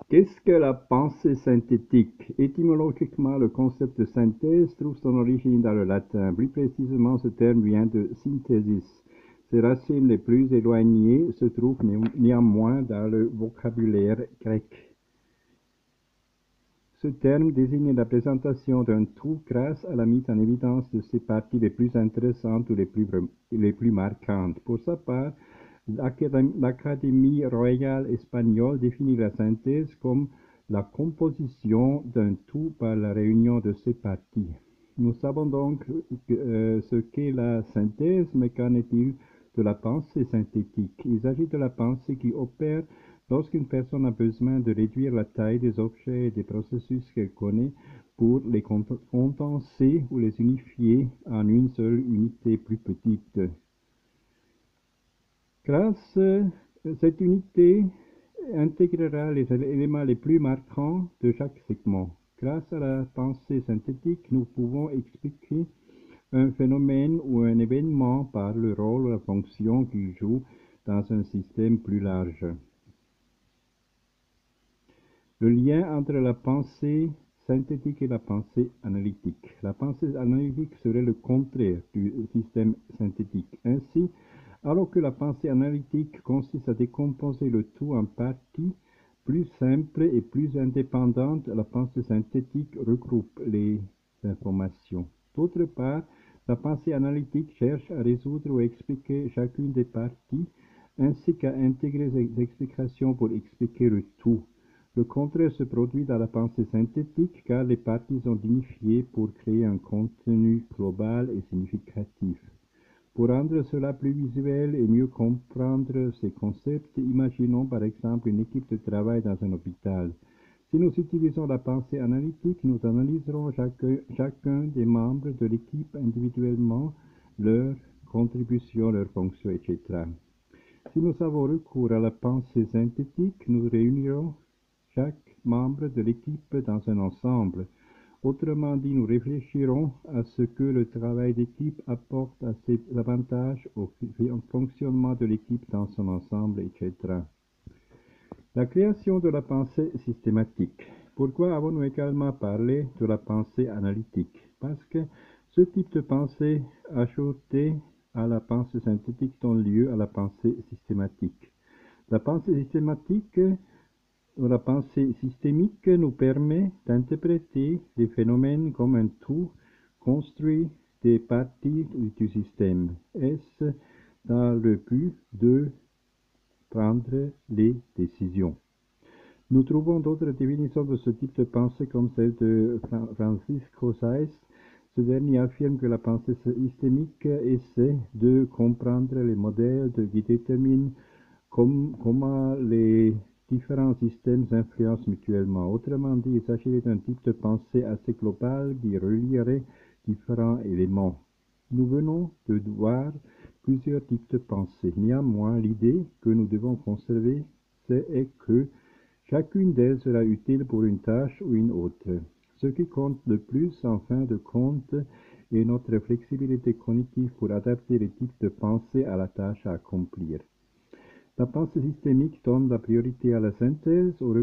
Qu'est-ce que la pensée synthétique? Étymologiquement, le concept de synthèse trouve son origine dans le latin. Plus précisément, ce terme vient de synthesis. Ses racines les plus éloignées se trouvent néanmoins dans le vocabulaire grec. Ce terme désigne la présentation d'un tout grâce à la mise en évidence de ses parties les plus intéressantes ou les plus marquantes. Pour sa part, l'Académie royale espagnole définit la synthèse comme la composition d'un tout par la réunion de ses parties. Nous savons donc ce qu'est la synthèse, mais qu'en est-il de la pensée synthétique? Il s'agit de la pensée qui opère lorsqu'une personne a besoin de réduire la taille des objets et des processus qu'elle connaît pour les condenser ou les unifier en une seule unité plus petite. Grâce, cette unité intégrera les éléments les plus marquants de chaque segment. Grâce à la pensée synthétique, nous pouvons expliquer un phénomène ou un événement par le rôle ou la fonction qu'il joue dans un système plus large. Le lien entre la pensée synthétique et la pensée analytique. La pensée analytique serait le contraire du système synthétique. Ainsi, alors que la pensée analytique consiste à décomposer le tout en parties plus simples et plus indépendantes, la pensée synthétique regroupe les informations. D'autre part, la pensée analytique cherche à résoudre ou expliquer chacune des parties, ainsi qu'à intégrer les explications pour expliquer le tout. Le contraire se produit dans la pensée synthétique car les parties sont unifiées pour créer un contenu global et significatif. Pour rendre cela plus visuel et mieux comprendre ces concepts, imaginons par exemple une équipe de travail dans un hôpital. Si nous utilisons la pensée analytique, nous analyserons chacun des membres de l'équipe individuellement, leurs contributions, leurs fonctions, etc. Si nous avons recours à la pensée synthétique, nous réunirons chaque membre de l'équipe dans un ensemble. Autrement dit, nous réfléchirons à ce que le travail d'équipe apporte à ses avantages au fonctionnement de l'équipe dans son ensemble, etc. La création de la pensée systématique. Pourquoi avons-nous également parlé de la pensée analytique? Parce que ce type de pensée ajoutée à la pensée synthétique donne lieu à la pensée systématique. La pensée systématique la pensée systémique nous permet d'interpréter les phénomènes comme un tout construit des parties du système. Est-ce dans le but de prendre les décisions? Nous trouvons d'autres définitions de ce type de pensée comme celle de Francisco Sáenz. Ce dernier affirme que la pensée systémique essaie de comprendre les modèles qui déterminent comment les différents systèmes s'influencent mutuellement. Autrement dit, il s'agirait d'un type de pensée assez global qui relierait différents éléments. Nous venons de voir plusieurs types de pensée. Néanmoins, l'idée que nous devons conserver, est que chacune d'elles sera utile pour une tâche ou une autre. Ce qui compte le plus, en fin de compte, est notre flexibilité cognitive pour adapter les types de pensée à la tâche à accomplir. La pensée systémique donne la priorité à la synthèse, au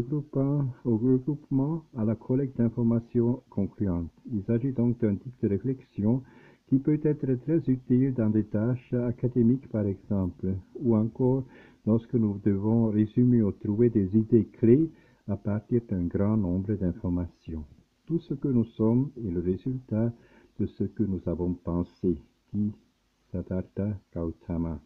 regroupement, à la collecte d'informations concluantes. Il s'agit donc d'un type de réflexion qui peut être très utile dans des tâches académiques par exemple, ou encore lorsque nous devons résumer ou trouver des idées clés à partir d'un grand nombre d'informations. Tout ce que nous sommes est le résultat de ce que nous avons pensé, dit Siddhartha Gautama.